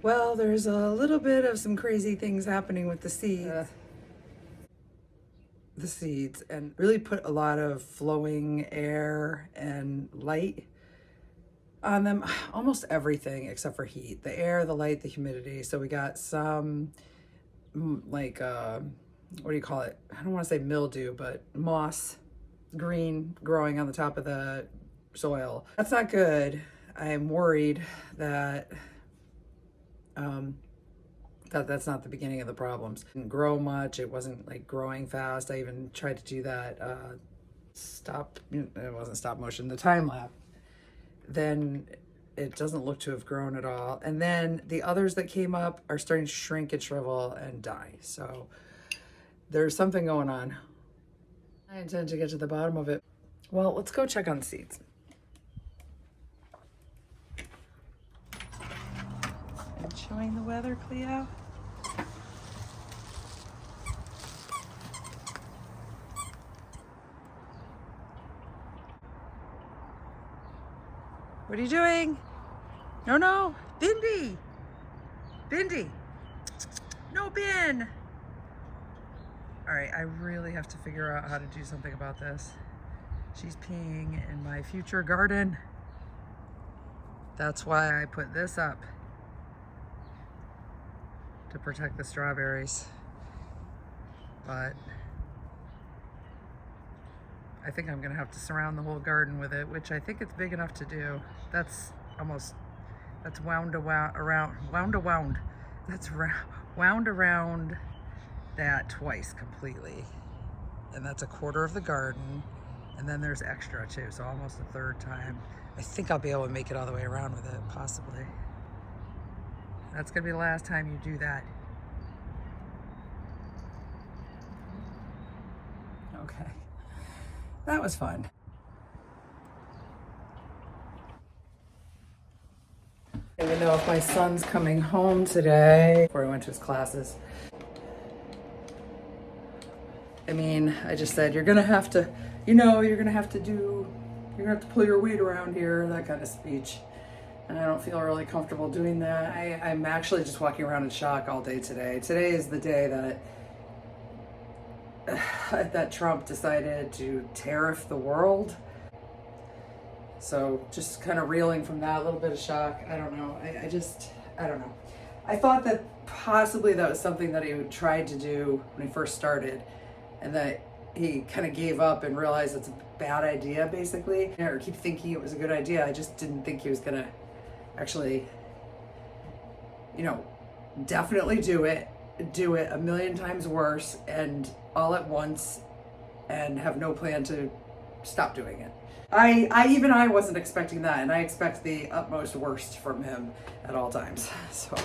Well, there's a little bit of some crazy things happening with the seeds. And really put a lot of flowing air and light on them. Almost everything except for heat. The air, the light, the humidity. So we got some like, what do you call it? I don't want to say mildew, but moss, green, growing on the top of the soil. That's not good. I'm worried that that's not the beginning of the problems. It didn't grow much. It wasn't like growing fast. I even tried to do that it wasn't stop motion, the time lapse. Then it doesn't look to have grown at all. And then the others that came up are starting to shrink and shrivel and die. So there's something going on. I intend to get to the bottom of it. Well, let's go check on the seeds. Enjoying the weather, Cleo? What are you doing? No, Bindi! Bindi! No bin! All right, I really have to figure out how to do something about this. She's peeing in my future garden. That's why I put this up, to protect the strawberries. But I think I'm gonna have to surround the whole garden with it, which I think it's big enough to do. That's wound around. That's wound around that twice completely. And that's a quarter of the garden. And then there's extra too, so almost a third time. I think I'll be able to make it all the way around with it, possibly. That's gonna be the last time you do that. Okay, that was fun. I don't even know if my son's coming home today before he went to his classes. I mean, I just said, you're gonna have to, you're gonna have to pull your weight around here, that kind of speech. And I don't feel really comfortable doing that. I'm actually just walking around in shock all day today. Today is the day that Trump decided to tariff the world. So just kind of reeling from that, a little bit of shock. I don't know. I don't know. I thought that possibly that was something that he tried to do when he first started, and that he kind of gave up and realized it's a bad idea, basically. Or keep thinking it was a good idea. I just didn't think he was gonna actually, definitely do it a million times worse and all at once, and have no plan to stop doing it. I wasn't expecting that, and I expect the utmost worst from him at all times. So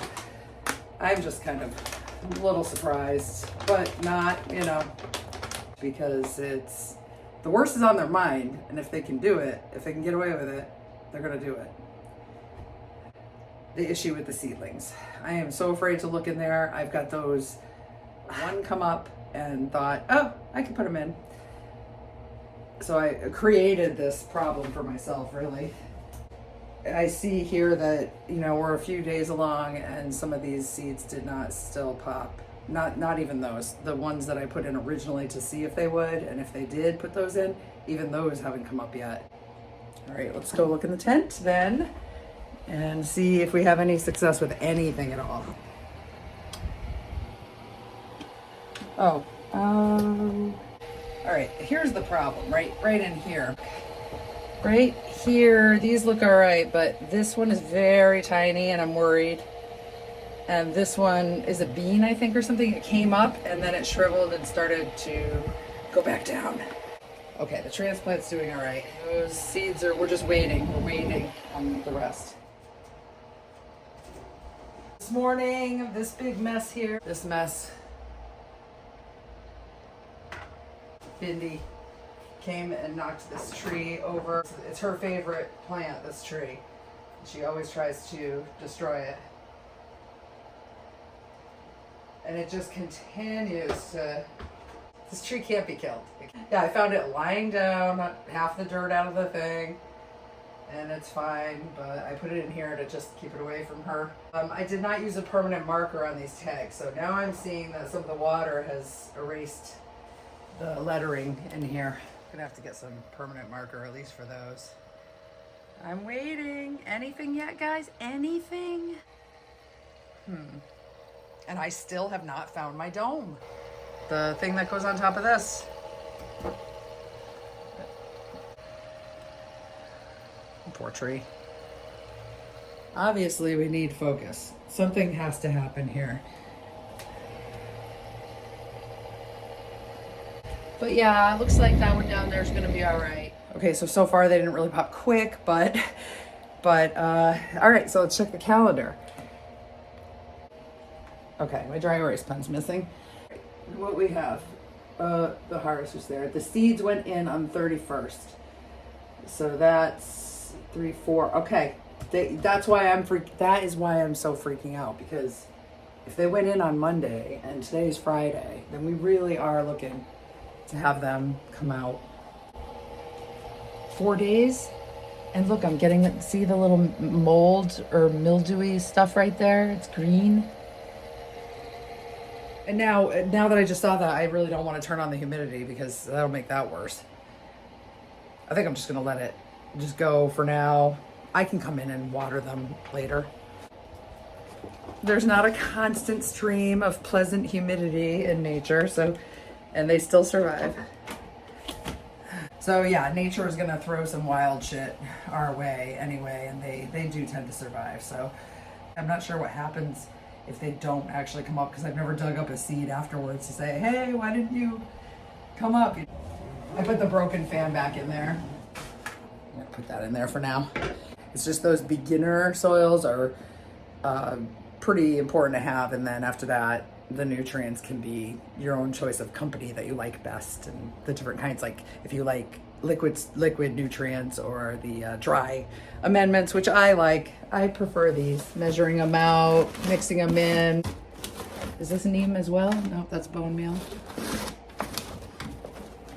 I'm just kind of a little surprised, but not, because the worst is on their mind, and if they can do it, if they can get away with it, they're gonna do it. The issue with the seedlings. I am so afraid to look in there. I've got those one come up and thought, oh, I can put them in. So I created this problem for myself, really. I see here that, we're a few days along and some of these seeds did not still pop. Not even those. The ones that I put in originally to see if they would, and if they did put those in, even those haven't come up yet. All right, let's go look in the tent then and see if we have any success with anything at all. Oh, all right, here's the problem, right in here. Right here, these look all right, but this one is very tiny and I'm worried. And this one is a bean, I think, or something. It came up and then it shriveled and started to go back down. Okay, the transplant's doing all right. Those seeds we're just waiting. We're waiting on the rest. This morning, this big mess here. This mess. Bindi came and knocked this tree over. It's her favorite plant, this tree. She always tries to destroy it. And it just continues to, this tree can't be killed. Yeah, I found it lying down, half the dirt out of the thing. and it's fine, but I put it in here to just keep it away from her. I did not use a permanent marker on these tags, so now I'm seeing that some of the water has erased the lettering in here. I'm gonna have to get some permanent marker, at least for those. I'm waiting. Anything yet, guys? Anything? And I still have not found my dome. The thing that goes on top of this. Poor tree. Obviously, we need focus. Something has to happen here. But yeah, it looks like that one down there is gonna be all right. Okay, so far they didn't really pop quick, but all right, so let's check the calendar. Okay, my dry erase pen's missing. What we have, the harvest was there. The seeds went in on 31st. So that's 3, 4, okay. That is why I'm so freaking out, because if they went in on Monday and today's Friday, then we really are looking to have them come out 4 days. And look, I'm getting, see the little mold or mildewy stuff right there? It's green. And now that I just saw that, I really don't want to turn on the humidity because that'll make that worse. I think I'm just gonna let it just go for now. I can come in and water them later. There's not a constant stream of pleasant humidity in nature, and they still survive. So yeah, nature is gonna throw some wild shit our way anyway, and they do tend to survive. So I'm not sure what happens if they don't actually come up, because I've never dug up a seed afterwards to say, hey, why didn't you come up? I put the broken fan back in there. I'm gonna put that in there for now. It's just those beginner soils are pretty important to have, and then after that, the nutrients can be your own choice of company that you like best, and the different kinds, like if you like liquid nutrients or the dry amendments, which I like. I prefer these, measuring them out, mixing them in. Is this neem as well? No, that's bone meal.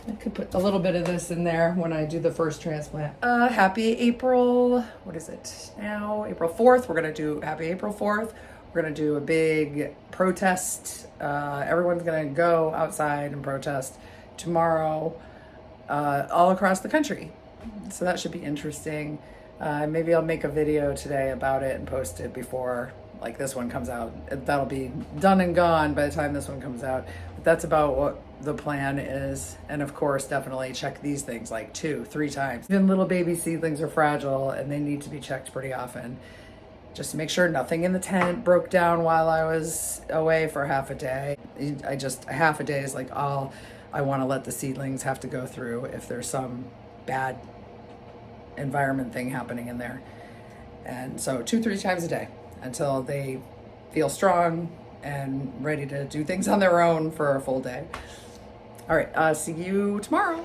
I could put a little bit of this in there when I do the first transplant. Happy April, what is it now? April 4th, we're gonna do happy April 4th. We're gonna do a big protest. Everyone's gonna go outside and protest tomorrow all across the country. So that should be interesting. Maybe I'll make a video today about it and post it before like this one comes out. That'll be done and gone by the time this one comes out. But that's about what the plan is. And of course, definitely check these things like 2, 3 times. Even little baby seedlings are fragile and they need to be checked pretty often. Just to make sure nothing in the tent broke down while I was away for half a day. Half a day is like all I want to let the seedlings have to go through if there's some bad environment thing happening in there. And so 2, 3 times a day until they feel strong and ready to do things on their own for a full day. All right, see you tomorrow.